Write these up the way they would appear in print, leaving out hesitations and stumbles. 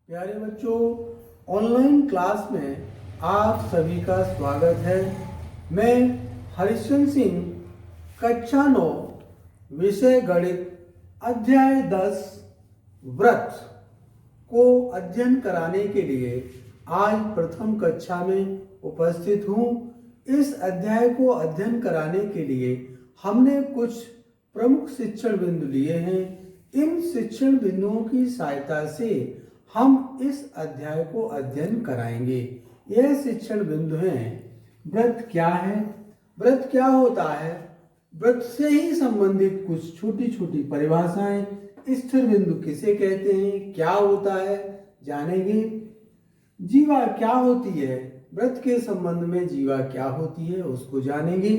प्यारे बच्चों, online class में आप सभी का स्वागत है। मैं हरिश्चंद्र सिंह, कक्षा 9, विषय गणित, अध्याय 10 व्रत को अध्ययन कराने के लिए आज प्रथम कक्षा में उपस्थित हूँ। इस अध्याय को अध्ययन कराने के लिए हमने कुछ प्रमुख शिक्षण बिंदु लिए हैं। इन शिक्षण बिंदुओं की सहायता से हम इस अध्याय को अध्ययन कराएंगे। यह शिक्षण बिंदु हैं: व्रत क्या है, व्रत क्या होता है, व्रत से ही संबंधित कुछ छोटी छोटी परिभाषाएं, स्थिर बिंदु किसे कहते हैं, क्या होता है जानेंगे। जीवा क्या होती है, व्रत के संबंध में जीवा क्या होती है उसको जानेंगे।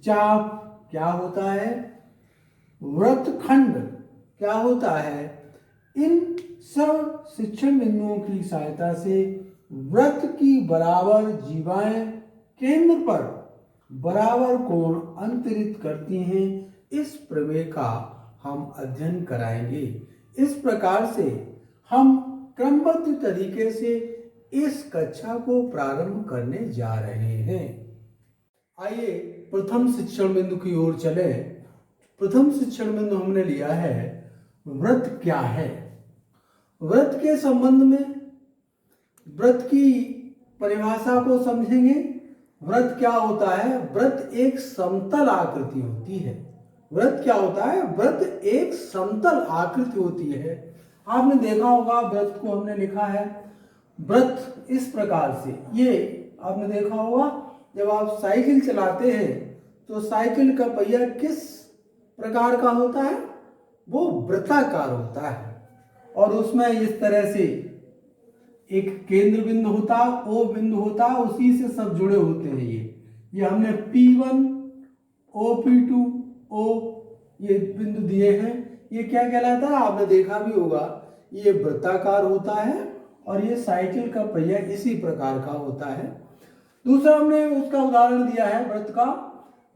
चाप क्या होता है, व्रतखंड क्या होता है। इन सब शिक्षण बिंदुओं की सहायता से व्रत की बराबर जीवाएं केंद्र पर बराबर कोण अंतरित करती हैं, इस प्रमेय का हम अध्ययन कराएंगे। इस प्रकार से हम क्रमबद्ध तरीके से इस कक्षा को प्रारंभ करने जा रहे हैं। आइए प्रथम शिक्षण बिंदु की ओर चले। प्रथम शिक्षण बिंदु हमने लिया है व्रत क्या है। व्रत के संबंध में व्रत की परिभाषा को समझेंगे। व्रत क्या होता है, व्रत एक समतल आकृति होती है। व्रत क्या होता है, व्रत एक समतल आकृति होती है। आपने देखा होगा व्रत को हमने लिखा है व्रत इस प्रकार से। ये आपने देखा होगा जब आप साइकिल चलाते हैं तो साइकिल का पहिया किस प्रकार का होता है, वो वृत्ताकार होता है और उसमें इस तरह से एक केंद्र बिंदु होता, ओ बिंदु होता, उसी से सब जुड़े होते हैं। ये हमने P1 OP2 O ये बिंदु दिए हैं। ये क्या कहलाता है, आपने देखा भी होगा, ये वृत्ताकार होता है और ये साइकिल का पहिया इसी प्रकार का होता है। दूसरा हमने उसका उदाहरण दिया है व्रत का।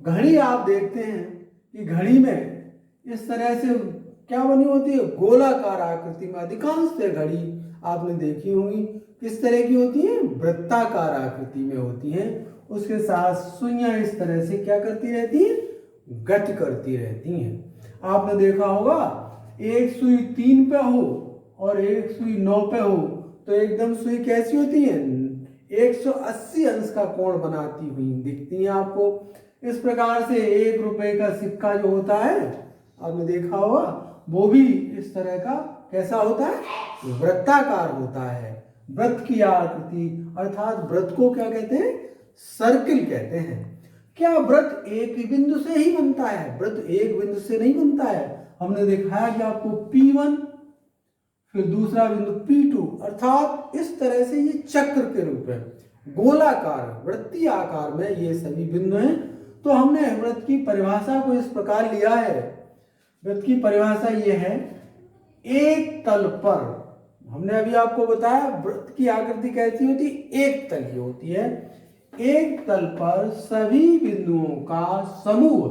घड़ी आप देखते हैं कि घड़ी में इस तरह से क्या बनी होती है, गोलाकार आकृति में। अधिकांश घड़ी आपने देखी होंगी किस तरह की होती है, वृत्ताकार आकृति में होती हैं। उसके साथ सुइयां इस तरह से क्या करती रहती हैं, गति करती रहती हैं। आपने देखा होगा एक सुई 3 पे हो और एक सुई 9 पे हो तो एकदम सुई कैसी होती है, 180 अंश का कोण बनाती हुई दिखती है आपको। इस प्रकार से 1 रुपए का सिक्का जो होता है आपने देखा होगा, वो भी इस तरह का कैसा होता है, वृत्ताकार होता है। व्रत की आकृति अर्थात व्रत को क्या कहते हैं, सर्किल कहते हैं। क्या व्रत एक बिंदु से ही बनता है, व्रत एक बिंदु से नहीं बनता है। हमने दिखाया कि आपको P1 फिर दूसरा बिंदु P2 अर्थात इस तरह से ये चक्र के रूप में गोलाकार वृत्तीय आकार में ये सभी बिंदु हैं। तो हमने व्रत की परिभाषा को इस प्रकार लिया है। व्रत की परिभाषा ये है, एक तल पर, हमने अभी आपको बताया व्रत की आकृति कैसी होती है, एक तल होती है। एक तल पर सभी बिंदुओं का समूह।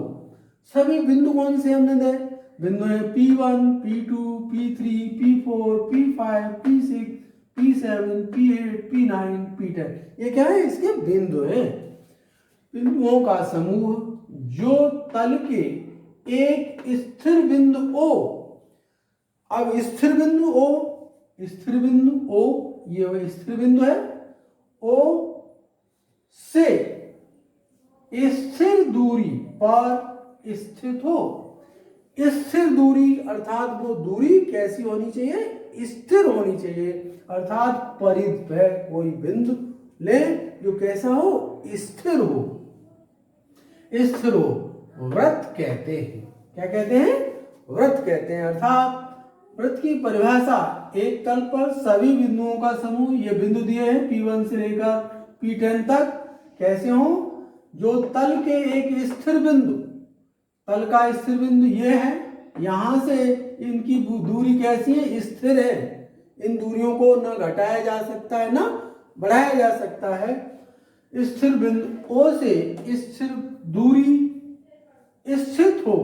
सभी बिंदु कौन से हमने दे, बिंदु है P1 P2 P3 P4 P5 P6 P7 P8 P9 P10। ये क्या है, इसके बिंदु हैं, बिंदुओं का समूह जो तल के एक स्थिर बिंदु O। अब स्थिर बिंदु O, स्थिर बिंदु O, ये स्थिर बिंदु है, O से स्थिर दूरी पर स्थित हो। स्थिर दूरी अर्थात वो दूरी कैसी होनी चाहिए, स्थिर होनी चाहिए। अर्थात परिध पे कोई बिंदु ले जो कैसा हो, स्थिर हो, स्थिर हो, व्रत कहते हैं। क्या कहते हैं, व्रत कहते हैं। अर्थात व्रत की परिभाषा, एक तल पर सभी बिंदुओं का समूह। ये बिंदु दिए हैं P1 से लेकर P10 तक, कैसे हो, जो तल के एक स्थिर बिंदु, तल का स्थिर बिंदु ये है, यहां से इनकी दूरी कैसी है, स्थिर है। इन दूरियों को न घटाया जा सकता है ना बढ़ाया जा सकता है। स्थिर बिंदु O से स्थिर दूरी स्थित हो,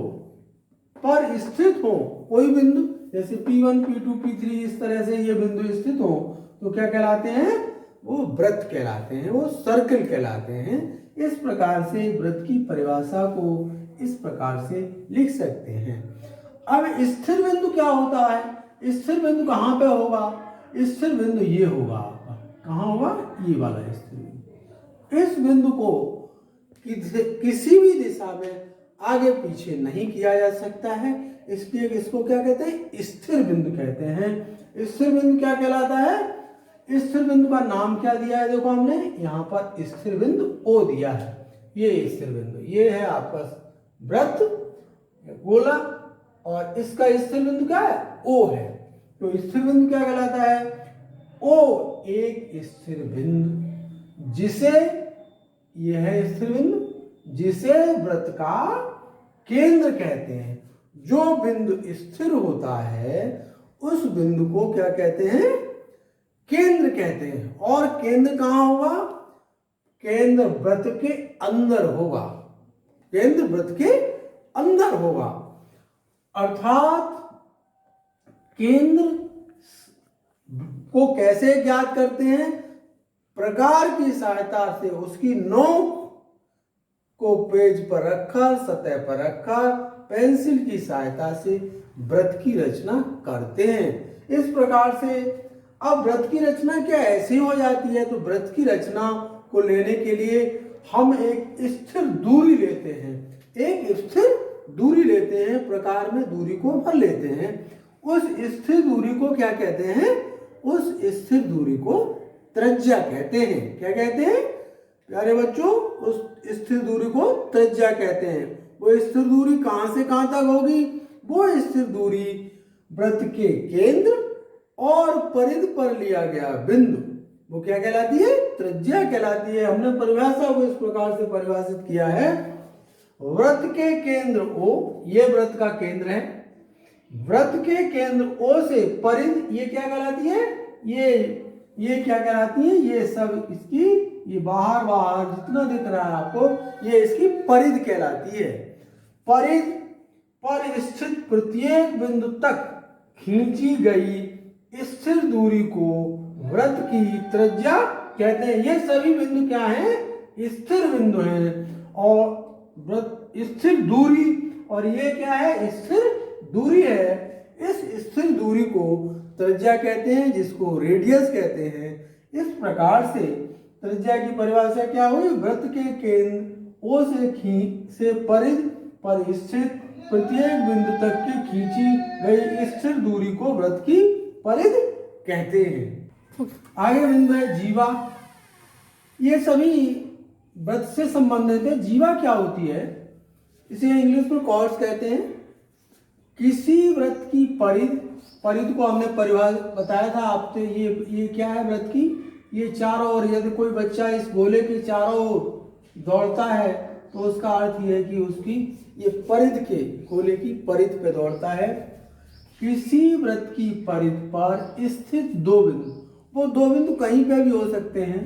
पर स्थित हो कोई बिंदु जैसे P1, P2, P3 इस तरह से ये बिंदु स्थित हो तो क्या कहलाते हैं? वो वृत्त कहलाते हैं, वो सर्कल कहलाते हैं। इस प्रकार से वृत्त की परिभाषा को इस प्रकार से लिख सकते हैं। अब स्थिर बिंदु क्या होता है? स्थिर बिंदु कहाँ पे होगा? स्थिर बिंदु ये होगा आपका, कहाँ होगा? ये वाला स्थिर बिंदु। इस बिंदु को किसी भी दिशा में आगे पीछे नहीं किया जा सकता है, इसलिए इसको क्या कहते हैं? स्थिर बिंदु कहते हैं। स्थिर बिंदु क्या कहलाता है? स्थिर बिंदु का नाम क्या दिया है? देखो हमने यहाँ पर स्थिर बिंदु O दिया है। ये स्थिर बिंदु, ये है आपका वृत्त गोला, और इसका स्थिर बिंदु क्या है? O है। तो स्थिर बिंदु क्या कहलाता है? O एक स्थिर बिंदु जिसे, यह है स्थिर बिंदु जिसे वृत्त का केंद्र कहते हैं। जो बिंदु स्थिर होता है उस बिंदु को क्या कहते हैं? केंद्र कहते हैं। और केंद्र कहाँ होगा? केंद्र वृत्त के अंदर होगा, केंद्र वृत्त के अंदर होगा। अर्थात केंद्र को कैसे ज्ञात करते हैं? प्रकार की सहायता से उसकी नोक को पेज पर रखकर, सतह पर रखकर पेंसिल की सहायता से वृत्त की रचना करते हैं। इस प्रकार से अब वृत्त की रचना क्या ऐसी हो जाती है? तो वृत्त की रचना को लेने के लिए हम एक स्थिर दूरी लेते हैं, एक स्थिर दूरी लेते हैं, प्रकार में दूरी को भर लेते हैं। उस स्थिर दूरी को क्या कहते हैं? उस स्थिर दूरी को त्रिज्या कहते हैं। क्या कहते हैं प्यारे बच्चों? उस स्थिर दूरी को त्रिज्या कहते हैं। वो स्थिर दूरी कहां से कहां तक होगी? वो स्थिर दूरी वृत्त के केंद्र और परिधि पर लिया गया बिंदु, वो क्या कहलाती है? त्रिज्या कहलाती है। हमने परिभाषा को इस प्रकार से परिभाषित किया है, वृत्त के केंद्र O, ये वृत्त का केंद्र है, वृत्त के केंद्र O से परिधि, ये क्या कहलाती है? ये क्या कहलाती है? ये सब इसकी, ये बाहर जितना दिख रहा है आपको, ये इसकी परिधि कहलाती है। परिधि पर स्थित प्रत्येक बिंदु तक खींची गई स्थिर दूरी को वृत्त की त्रिज्या कहते हैं। ये सभी बिंदु क्या हैं? स्थिर बिंदु हैं। और वृत्त स्थिर दूरी, और ये क्या है? स्थिर दूरी है। इस स्थिर दूरी को त्रिज्या कहते हैं, जिसको रेडियस कहते हैं। इस प्रकार से त्रिज्या की परिभाषा क्या हुई? वृत्त के केंद्र O से परिधि पर स्थित प्रत्येक बिंदु तक की खींची गई स्थिर दूरी को वृत्त की परिधि कहते हैं। आगे बिंदु है जीवा। ये सभी वृत्त से संबंधित है। जीवा क्या होती है? इसे इंग्लिश में कॉर्ड्स कहते हैं। किसी वृत्त की परिधि को हमने परिभाषा बताया था आपसे। ये क्या है वृत्त की? ये चारों ओर, यदि कोई बच्चा इस गोले के चारों ओर दौड़ता है तो उसका अर्थ ये है कि उसकी ये परिधि के, गोले की परिधि पे दौड़ता है। किसी वृत्त की परिधि पर स्थित दो बिंदु, वो दो बिंदु कहीं पे भी हो सकते हैं,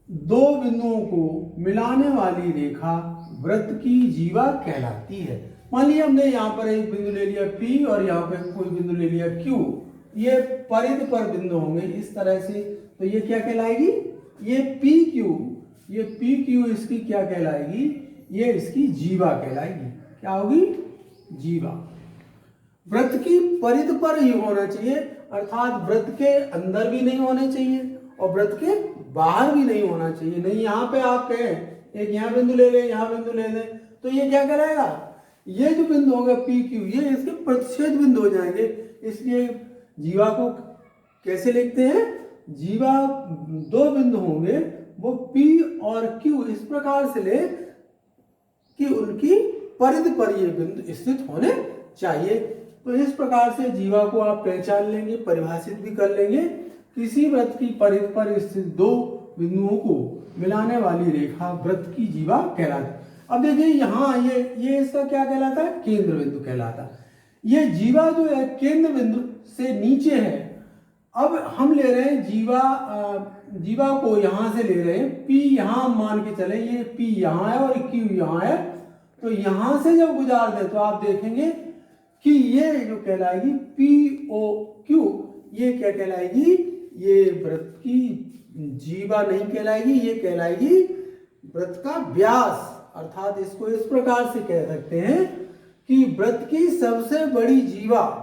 दो बिंदुओं को मिलाने वाली रेखा वृत्त की जीवा कहलाती है। मान लिया हमने यहाँ पर एक बिंदु ले लिया P और यहाँ पे कोई बिंदु ले लिया Q, ये परिधि पर बिंदु होंगे इस तरह से, तो ये क्या कहलाएगी? ये PQ इसकी क्या कहलाएगी? ये इसकी जीवा कहलाएगी। क्या होगी? जीवा। वृत्त की परिधि पर ही होना चाहिए, अर्थात वृत्त के अंदर भी नहीं होने चाहिए और वृत्त के बाहर भी नहीं होना चाहिए। नहीं यहाँ पे आप कहें एक यहाँ बिंदु ले लें, यहाँ बिंदु ले लें, तो ये क्या कहलाएगा? ये जो बिंदु होगा PQ, ये इसके प्रतिच्छेद बिंदु हो जाएंगे। इसलिए जीवा को कैसे लिखते हैं? जीवा दो बिंदु होंगे, वो P और Q इस प्रकार से ले कि उनकी परिधि पर ये बिंदु स्थित होने चाहिए। तो इस प्रकार से जीवा को आप पहचान लेंगे, परिभाषित भी कर लेंगे। किसी वृत्त की परिधि पर स्थित दो बिंदुओं को मिलाने वाली रेखा वृत्त की जीवा कहलाती है। अब देखिए यहाँ ये इसका क्या कहलाता है? केंद्र बिंदु कहलाता है। ये जीवा जो है केंद्र बिंदु से नीचे है। अब हम ले रहे हैं जीवा को यहाँ से ले रहे हैं, P यहाँ मान के चले, ये P यहाँ है और Q यहाँ है। तो यहाँ से जब गुजार दे तो आप देखेंगे कि ये जो कहलाएगी POQ, ये क्या कहलाएगी, ये वृत्त की जीवा नहीं कहलाएगी, ये कहलाएगी वृत्त का व्यास। अर्थात इसको इस प्रकार से कह सकते हैं कि वृत्त की सबसे बड़ी जीवा,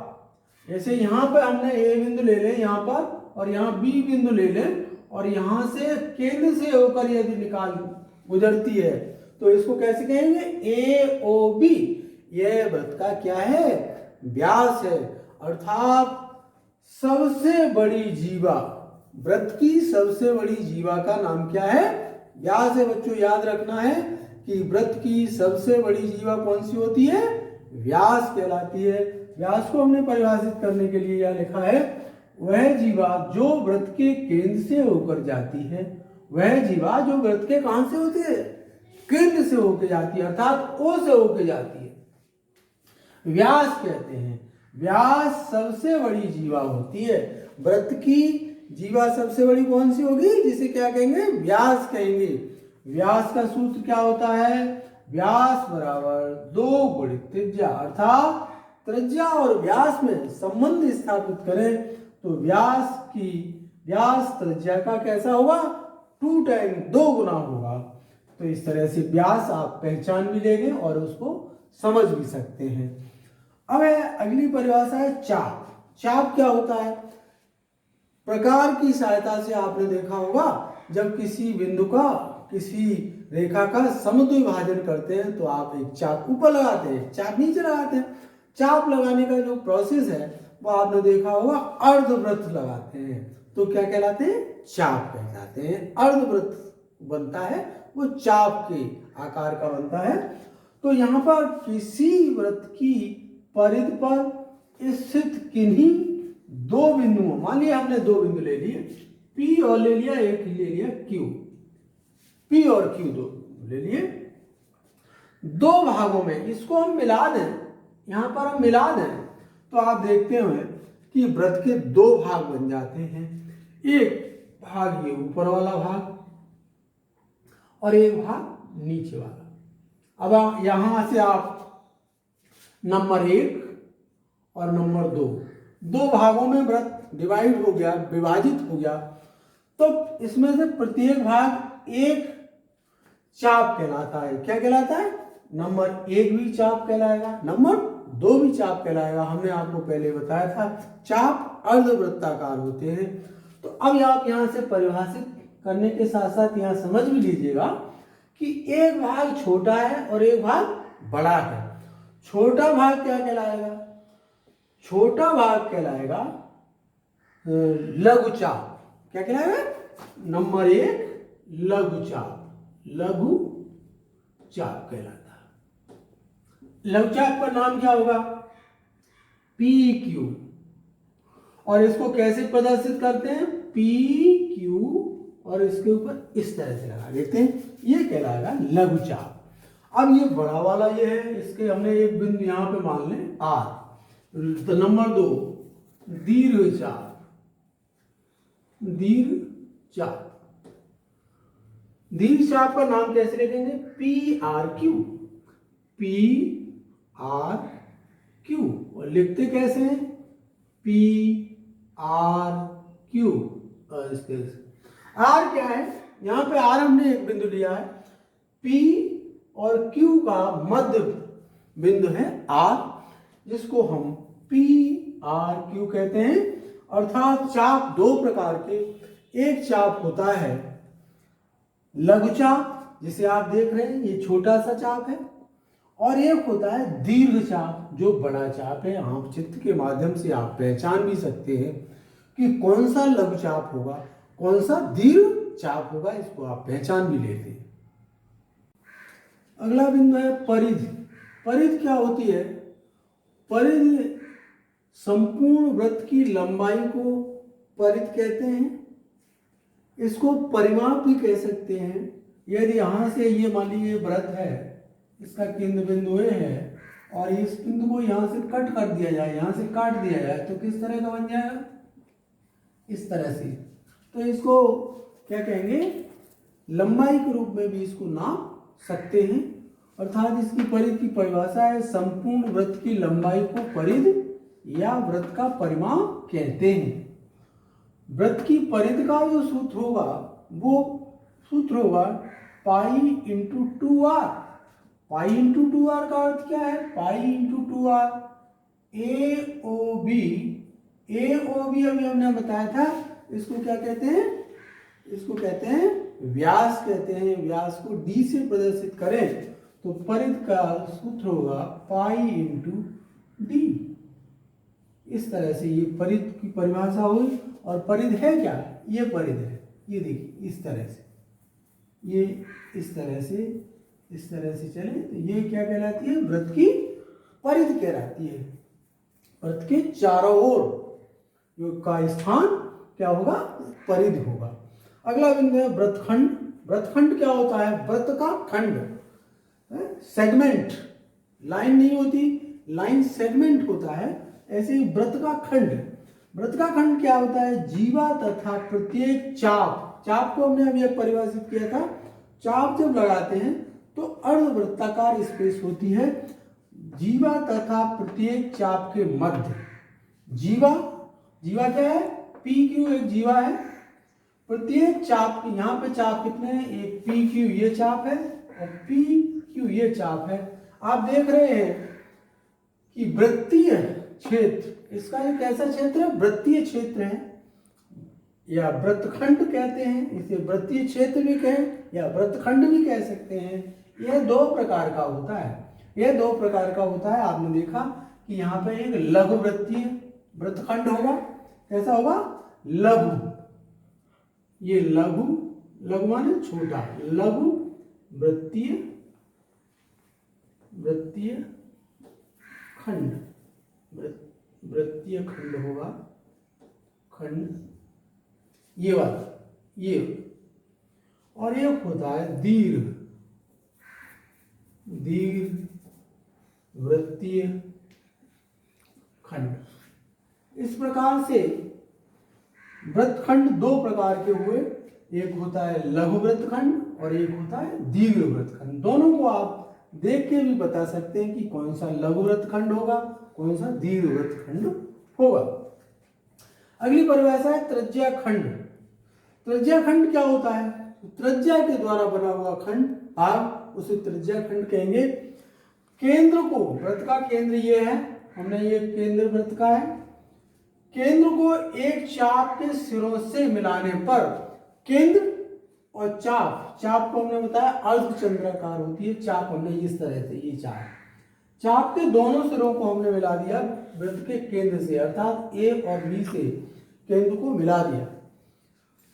जैसे यहाँ पर हमने A बिंदु ले लें यहाँ पर, और यहाँ B बिंदु ले लें, और यहाँ से केंद्र से होकर यदि निकाल गुजरती है तो इसको कैसे कहेंगे, AOB। यह वृत्त का क्या है, व्यास है। अर्थात सबसे बड़ी जीवा, वृत्त की सबसे बड़ी जीवा का नाम क्या है, व्यास है। बच्चों याद रखना है कि वृत्त की सबसे बड़ी जीवा कौन सी होती है, व्यास कहलाती है। व्यास को हमने परिभाषित करने के लिए यह लिखा है, वह जीवा जो वृत्त के केंद्र से होकर जाती है, वह जीवा जो वृत्त के कहां से होती है, केंद्र से होकर जाती है, अर्थात O से होकर जाती है, व्यास कहते हैं। व्यास सबसे बड़ी जीवा होती है। वृत्त की जीवा सबसे बड़ी कौन सी होगी, जिसे क्या कहेंगे, व्यास कहेंगे। व्यास का सूत्र क्या होता है, व्यास बराबर 2 गुणित त्रिज्या। अर्थात त्रिज्या और व्यास में संबंध स्थापित करें तो व्यास त्रिज्या का कैसा होगा, 2 टाइम 2 गुना होगा। तो इस तरह से व्यास आप पहचान भी लेंगे और उसको समझ भी सकते हैं। अब अगली परिभाषा है चाप। चाप क्या होता है, प्रकार की सहायता से आपने देखा होगा जब किसी बिंदु का किसी रेखा का समद्विभाजन करते हैं तो आप एक चाप ऊपर लगाते हैं, चाप नीचे लगाते हैं। चाप लगाने का जो प्रोसेस है वो आपने देखा होगा, अर्धवृत्त लगाते हैं तो क्या कहलाते हैं, चाप कहलाते हैं। अर्धवृत्त बनता है वो चाप के आकार का बनता है। तो यहाँ पर किसी वृत्त की परिधि पर स्थित किन्हीं 2 बिंदुओं, मान लिया हमने 2 बिंदु ले लिए, P और ले लिया, एक ले लिया Q, P और Q 2 ले लिए, 2 भागों में इसको हम मिला दें, यहां पर हम मिला दें तो आप देखते हैं कि वृत्त के 2 भाग बन जाते हैं। एक भाग ये ऊपर वाला भाग और एक भाग नीचे वाला। अब यहां से आप नंबर 1 और नंबर 2 भागों में वृत्त डिवाइड हो गया, विभाजित हो गया, तो इसमें से प्रत्येक भाग एक चाप कहलाता है। क्या कहलाता है, नंबर 1 भी चाप कहलाएगा, नंबर 2 भी चाप कहलाएगा। हमने आपको पहले बताया था चाप अर्धवृत्ताकार होते हैं। तो अब आप यहां से परिभाषित करने के साथ साथ यहां समझ भी लीजिएगा कि एक भाग छोटा है और एक भाग बड़ा है। छोटा भाग क्या कहलाएगा, छोटा भाग कहलाएगा लघु चाप। क्या कहलाएगा, नंबर 1 लघु चाप, लघु चाप कहलाता है। लघु चाप का नाम क्या होगा, PQ। और इसको कैसे प्रदर्शित करते हैं, PQ और इसके ऊपर इस तरह से लगा देते हैं, ये कहलाएगा लघु चाप। अब ये बड़ा वाला ये है, इसके हमने एक बिंदु यहां पे मान लें R। तो नंबर 2 दीर्घ चाप, दीर्घ चाप। दीर्घ चाप का नाम कैसे लिखेंगे, PRQ, PRQ। और लिखते कैसे हैं, PRQ। और इसके R क्या है, यहां पे R हमने एक बिंदु लिया है, P और Q का मध्य बिंदु है R, जिसको हम PRQ कहते हैं। अर्थात चाप 2 प्रकार के, एक चाप होता है लघु चाप जिसे आप देख रहे हैं, ये छोटा सा चाप है, और एक होता है दीर्घ चाप जो बड़ा चाप है। आप चित्र के माध्यम से आप पहचान भी सकते हैं कि कौन सा लघु चाप होगा, कौन सा दीर्घ चाप होगा, इसको आप पहचान भी लेते हैं। अगला बिंदु है परिधि। परिधि क्या होती है, परिधि संपूर्ण वृत्त की लंबाई को परिधि कहते हैं। इसको परिमाप भी कह सकते हैं। यदि यहां से ये मान लीजिए वृत्त है, इसका केंद्र बिंदु ए है और इस बिंदु को यहां से कट कर दिया जाए, यहां से काट दिया जाए तो किस तरह का बन जाएगा, इस तरह से। तो इसको क्या कहेंगे, लंबाई के रूप में भी इसको नाप सकते हैं। अर्थात इसकी परिधि की परिभाषा है संपूर्ण वृत्त की लंबाई को परिधि या वृत्त का परिमाप कहते हैं। वृत्त की परिधि का जो सूत्र होगा वो सूत्र होगा pi into 2r। Pi into 2r का अर्थ क्या है? Pi into 2r। AOB अभी हमने बताया था, इसको क्या कहते हैं? इसको कहते हैं व्यास कहते हैं। व्यास को d से प्रदर्शित करें तो परिधि का सूत्र होगा पाई इंटू डी। इस तरह से ये परिधि की परिभाषा हुई। और परिधि है क्या? ये परिधि है, ये देखिए इस तरह से, ये इस तरह से चले तो ये क्या कहलाती है? वृत्त की परिधि कहलाती है। वृत्त के चारों ओर जो का स्थान क्या होगा? परिधि होगा। अगला बिंदु है वृत्तखंड। वृत्तखंड क्या होता है? वृत्त का खंड, सेगमेंट। लाइन नहीं होती, लाइन सेगमेंट होता है, ऐसे ही वृत्त का खंड। वृत्त का खंड क्या होता है? जीवा तथा प्रत्येक चाप। चाप को हमने अभी परिभाषित किया था। चाप जब लगाते हैं तो अर्धवृत्ताकार स्पेस होती है जीवा तथा प्रत्येक चाप के मध्य। जीवा क्या है? PQ एक जीवा है। प्रत्येक चाप, यहाँ पे चाप कितने हैं? एक PQ ये चाप है और PQ ये चाप है। आप देख रहे हैं कि वृत्तीय क्षेत्र, इसका एक कैसा क्षेत्र है? वृत्तीय क्षेत्र है या वृत्तखंड कहते हैं। इसे वृत्तीय क्षेत्र भी कहें या वृत्तखंड भी कह सकते हैं। यह दो प्रकार का होता है। आपने देखा कि यहाँ पे एक लघु वृत्तीय वृत्तखंड होगा। कैसा होगा? लघु। ये लघु माने छोटा, लघु वृत्तीय खंड, वृत्तीय खंड होगा। खंड ये वाला, ये। और एक होता है दीर्घ वृत्तीय खंड। इस प्रकार से वृत्तखंड दो प्रकार के हुए। एक होता है लघु वृत्तखंड और एक होता है दीर्घ वृत्तखंड। दोनों को आप देख के भी बता सकते हैं कि कौन सा लघु वृत्तखंड होगा, कौन सा दीर्घ वृत्तखंड होगा। अगली परिभाषा है त्रिज्या खंड। त्रिज्या खंड क्या होता है? त्रिज्या के द्वारा बना हुआ खंड भाग, उसे त्रिज्या खंड कहेंगे। केंद्र को, वृत्त का केंद्र ये है, हमने ये केंद्र वृत्त का है। केंद्र को एक चाप के सिरों से मिलाने पर केंद्र और चाप को हमने बताया अर्धचंद्राकार होती है। चाप हमने इस तरह से, ये चाप के दोनों सिरों को हमने मिला दिया वृत्त के केंद्र से, अर्थात A और B से केंद्र को मिला दिया।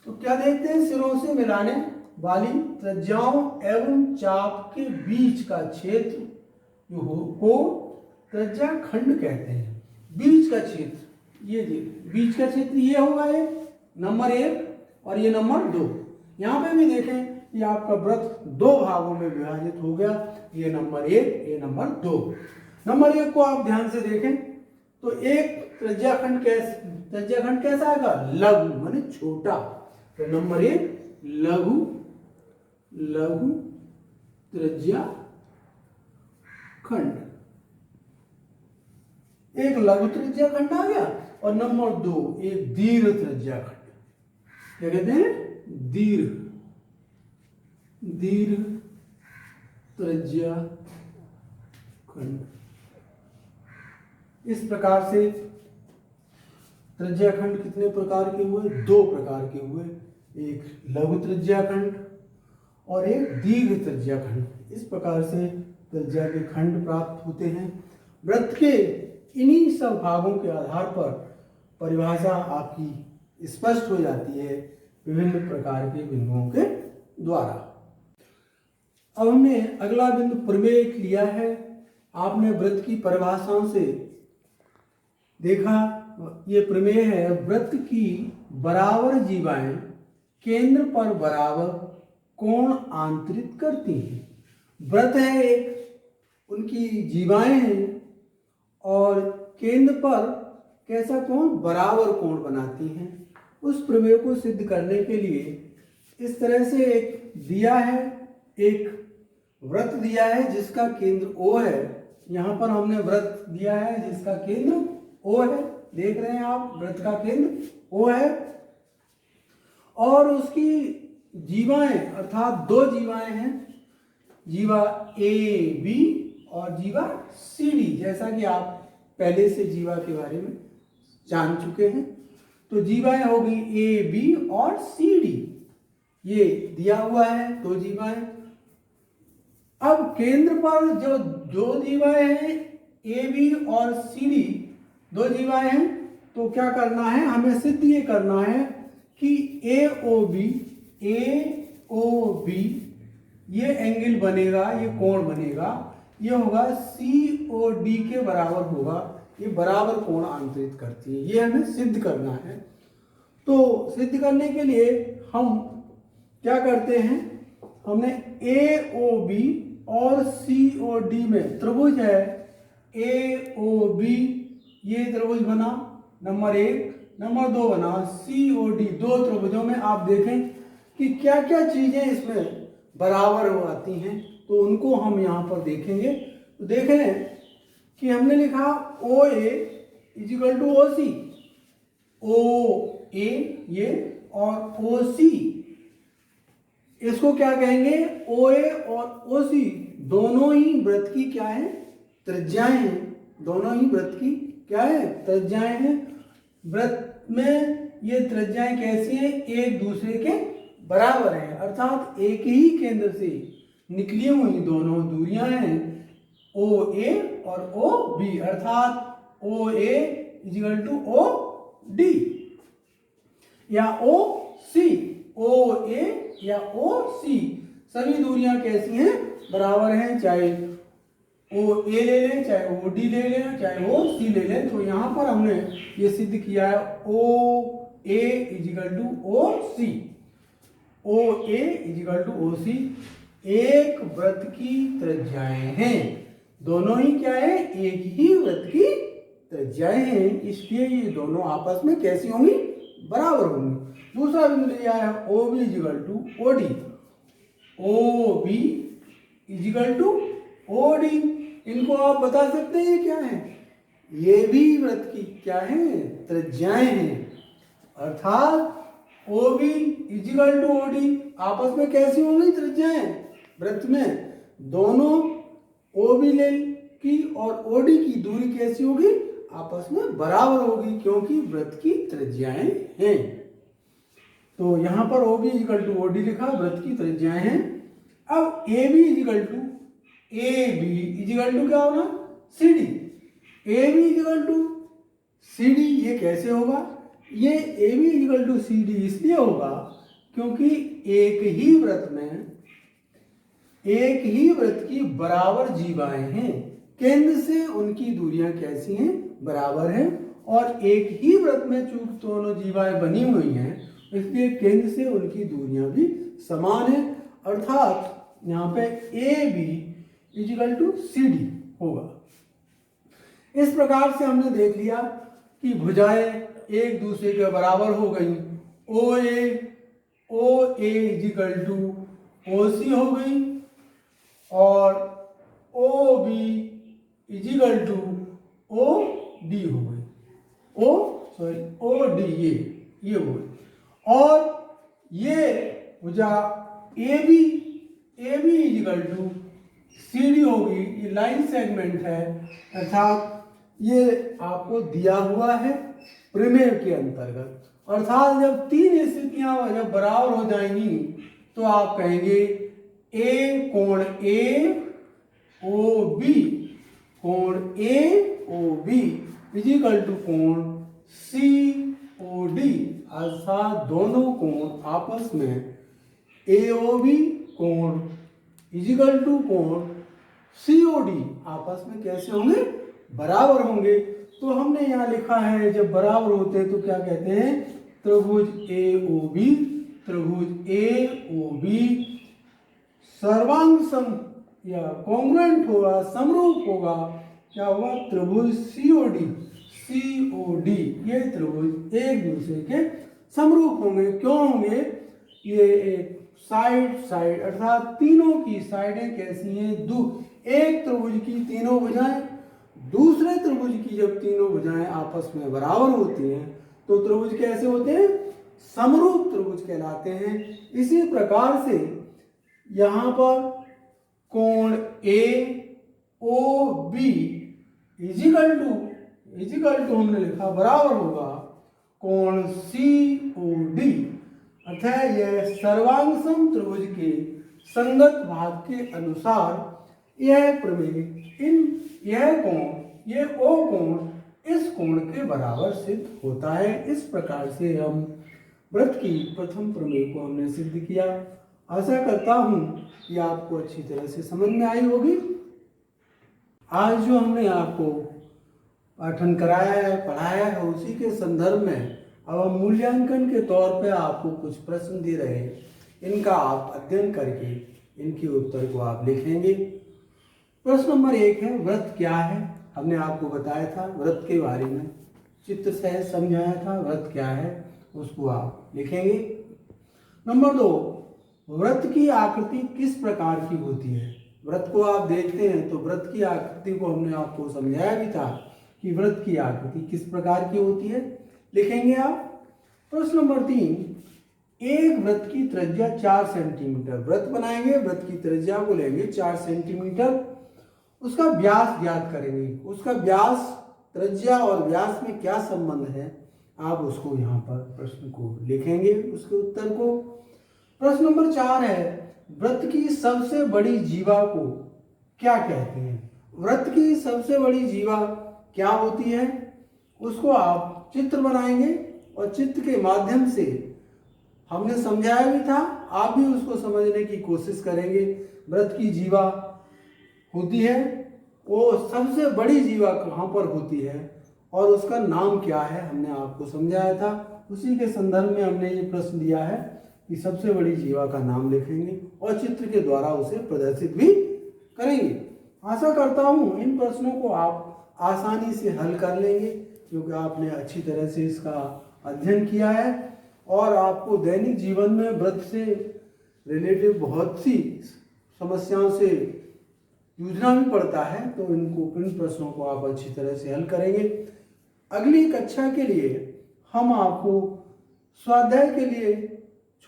तो क्या देखते हैं? सिरों से मिलाने वाली त्रिज्याओं एवं चाप के बीच का क्षेत्र को त्रिज्या खंड कहते हैं। बीच का क्षेत्र, ये बीच का क्षेत्र ये होगा, ये नंबर 1 और ये नंबर 2। यहाँ पे भी देखें कि आपका वृत्त दो भागों में विभाजित हो गया, ये नंबर 1, ये नंबर 2। नंबर 1 को आप ध्यान से देखें तो एक त्रिज्या खंड कैसा आएगा? लघु माने छोटा। तो नंबर 1 लघु त्रिज्या खंड, एक लघु त्रिज्या खंड आ गया। और नंबर 2 एक दीर्घ त्रिज्या खंड। क्या कहते हैं? दीर्घ त्रिज्या खंड। इस प्रकार से त्रिज्या खंड कितने प्रकार के हुए? 2 प्रकार के हुए, एक लघु त्रिज्या खंड और एक दीर्घ त्रिज्या खंड। इस प्रकार से त्रिज्या के खंड प्राप्त होते हैं। वृत्त के इन्हीं सब भागों के आधार पर परिभाषा आपकी स्पष्ट हो जाती है विभिन्न प्रकार के बिंदुओं के द्वारा। अब हमने अगला बिंदु प्रमेय लिया है। आपने वृत्त की परिभाषाओं से देखा, ये प्रमेय है वृत्त की बराबर जीवाएं केंद्र पर बराबर कोण आंतरित करती हैं। वृत्त है एक, उनकी जीवाएं हैं और केंद्र पर कैसा कोण? बराबर कोण बनाती हैं। उस प्रमेय को सिद्ध करने के लिए इस तरह से एक दिया है, एक वृत्त दिया है जिसका केंद्र O है। यहाँ पर हमने वृत्त दिया है जिसका केंद्र O है, देख रहे हैं आप, वृत्त का केंद्र O है। और उसकी जीवाएं अर्थात दो जीवाएं हैं, जीवा AB और जीवा CD, जैसा कि आप पहले से जीवा के बारे में जान चुके हैं। तो जीवाएं होगी AB और CD, ये दिया हुआ है दो जीवाएं। अब केंद्र पर जो जीवाएं हैं AB और CD, दो जीवाएं हैं, तो क्या करना है, हमें सिद्ध ये करना है कि AOB ये एंगल बनेगा, ये कोण बनेगा, ये होगा COD के बराबर होगा, ये बराबर कोण आंतरित करती है, ये हमें सिद्ध करना है। तो सिद्ध करने के लिए हम क्या करते हैं, हमने AOB और COD में त्रिभुज है AOB, ये त्रिभुज बना नंबर 1, नंबर 2 बना COD। दो त्रिभुजों में आप देखें कि क्या क्या चीजें इसमें बराबर हो आती हैं, तो उनको हम यहाँ पर देखेंगे। तो देखें कि हमने लिखा OA equal to OC, OA ये और OC, इसको क्या कहेंगे, OA और OC दोनों ही वृत्त की क्या है, त्रिज्याएं हैं, दोनों ही वृत्त की क्या है, त्रिज्याएं हैं। वृत्त में ये त्रिज्याएं कैसी हैं, एक दूसरे के बराबर हैं, अर्थात एक ही केंद्र से निकली हुई दोनों दूरियां हैं OA और OB, अर्थात OA इजिकल टू OD या OC, OA या OC सभी दूरियां कैसी हैं, बराबर हैं, चाहे OA ले लें, चाहे OD ले लें, चाहे OC ले लें। तो यहाँ पर हमने ये सिद्ध किया है OA equal to OC, OA equal to OC एक वृत्त की त्रिज्याएं हैं, दोनों ही क्या है, एक ही वृत्त की त्रिज्याएं हैं, इसलिए ये दोनों आपस में कैसी होंगी, बराबर होंगी। दूसरा बिंदु लिया है OB equal to OD, OB equal to OD, इनको आप बता सकते हैं ये क्या है, ये भी वृत्त की क्या है, त्रिज्याएं हैं, अर्थात OB इजिकल टू OD आपस में कैसी होंगी त्रिज्याएं, वृत्त में दोनों OB ले की और OD की दूरी कैसी होगी, आपस में बराबर होगी, क्योंकि वृत्त की त्रिज्याएं हैं। तो यहाँ पर OB इजिकल टू OD लिखा, वृत्त की त्रिज्याएं हैं। अब AB इजिकल टू क्या होगा, CD, AB equal to CD, ये कैसे होगा, ये AB इजिकल टू CD इसलिए होगा क्योंकि एक ही वृत्त की बराबर जीवाएं हैं, केंद्र से उनकी दूरियां कैसी हैं, बराबर हैं, और एक ही वृत्त में चूंकि दोनों जीवाएं बनी हुई हैं, इसलिए केंद्र से उनकी दूरियां भी समान हैं, अर्थात यहाँ पे AB इजिकल टू CD होगा। इस प्रकार से हमने देख लिया कि भुजाएं एक दूसरे के बराबर हो गई, OA इजिकल टू OC हो गई और OB इजिकल टू OD हो गई, OD ये हो गई। और ये भुजा AB इजिकल टू CD होगी, ये लाइन सेगमेंट है, अर्थात ये आपको दिया हुआ है प्रमेय के अंतर्गत, अर्थात जब तीन स्थितियां जब बराबर हो जाएंगी तो आप कहेंगे कोण AOB इजिकल टू कोण COD, अर्थात दोनों कोण आपस में AOB कोण इजिकल टू कोण COD आपस में कैसे होंगे, बराबर होंगे। तो हमने यहाँ लिखा है जब बराबर होते हैं तो क्या कहते हैं, त्रिभुज AOB सर्वांग सम या कॉन्ग्रुएंट होगा, समरूप होगा, क्या होगा, त्रिभुज COD ये त्रिभुज एक दूसरे के समरूप होंगे। क्यों होंगे, ये एक साइड साइड अर्थात तीनों की साइडें कैसी हैं, एक त्रिभुज की तीनों भुजाएं दूसरे त्रिभुज की जब तीनों भुजाएं आपस में बराबर होती हैं तो त्रिभुज कैसे होते हैं, समरूप त्रिभुज कहलाते हैं। इसी प्रकार से यहाँ पर कोण ए ओ बी इजिकल टू हमने लिखा बराबर होगा कोण सी ओ डी, अर्थात यह सर्वांग सम त्रिभुज के संगत भाग के अनुसार यह प्रमेय यह ओ कोण इस कोण के बराबर सिद्ध होता है। इस प्रकार से हम व्रत की प्रथम प्रमेय को हमने सिद्ध किया। आशा करता हूं कि आपको अच्छी तरह से समझ में आई होगी। आज जो हमने आपको पाठन कराया है, पढ़ाया है, उसी के संदर्भ में अब हम मूल्यांकन के तौर पे आपको कुछ प्रश्न दे रहे हैं। इनका आप अध्ययन करके इनके उत्तर को आप लिखेंगे। प्रश्न नंबर 1 है, व्रत क्या है। हमने आपको बताया था व्रत के बारे में, चित्र सहित समझाया था व्रत क्या है, उसको आप लिखेंगे। नंबर 2, व्रत की आकृति किस प्रकार की होती है। व्रत को आप देखते हैं तो व्रत की आकृति को हमने आपको समझाया भी था कि व्रत की आकृति किस प्रकार की होती है, लिखेंगे आप। प्रश्न नंबर 3, एक व्रत की त्रिज्या 4 सेंटीमीटर। व्रत बनाएंगे, व्रत की त्रिज्या को लेंगे 4 सेंटीमीटर, उसका व्यास ज्ञात करेंगे। उसका व्यास, त्रिज्या और व्यास में क्या संबंध है, आप उसको यहाँ पर प्रश्न को लिखेंगे, उसके उत्तर को। प्रश्न नंबर 4 है, व्रत की सबसे बड़ी जीवा को क्या कहते हैं। व्रत की सबसे बड़ी जीवा क्या होती है, उसको आप चित्र बनाएंगे और चित्र के माध्यम से हमने समझाया भी था, आप भी उसको समझने की कोशिश करेंगे। व्रत की जीवा होती है, वो सबसे बड़ी जीवा कहाँ पर होती है और उसका नाम क्या है, हमने आपको समझाया था। उसी के संदर्भ में हमने ये प्रश्न दिया है कि सबसे बड़ी जीवा का नाम लिखेंगे और चित्र के द्वारा उसे प्रदर्शित भी करेंगे। आशा करता हूँ इन प्रश्नों को आप आसानी से हल कर लेंगे, क्योंकि आपने अच्छी तरह से इसका अध्ययन किया है और आपको दैनिक जीवन में व्रत से रिलेटेड बहुत सी समस्याओं से जूझना भी पड़ता है, तो इन प्रश्नों को आप अच्छी तरह से हल करेंगे। अगली कक्षा के लिए हम आपको स्वाध्याय के लिए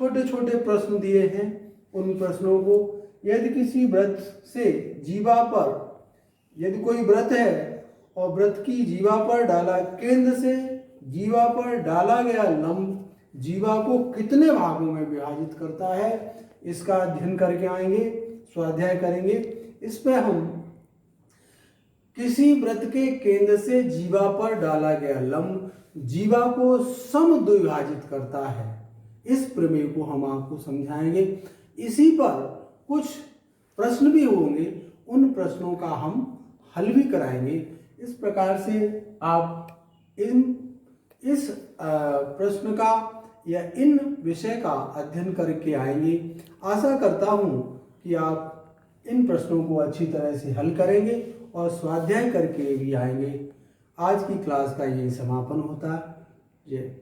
छोटे छोटे प्रश्न दिए हैं। उन प्रश्नों को यदि किसी व्रत से जीवा पर, यदि कोई व्रत है और व्रत की जीवा पर डाला, केंद्र से जीवा पर डाला गया लंब जीवा को कितने भागों में विभाजित करता है, इसका अध्ययन करके आएंगे, स्वाध्याय करेंगे। इस पे हम किसी व्रत के केंद्र से जीवा पर डाला गया लंब जीवा को समद्विभाजित करता है, इस प्रमेय को हम आपको समझाएंगे। इसी पर कुछ प्रश्न भी होंगे, उन प्रश्नों का हम हल भी कराएंगे। इस प्रकार से आप इस प्रश्न का या इन विषय का अध्ययन करके आएंगे। आशा करता हूँ कि आप इन प्रश्नों को अच्छी तरह से हल करेंगे और स्वाध्याय करके भी आएंगे। आज की क्लास का यही समापन होता है। जय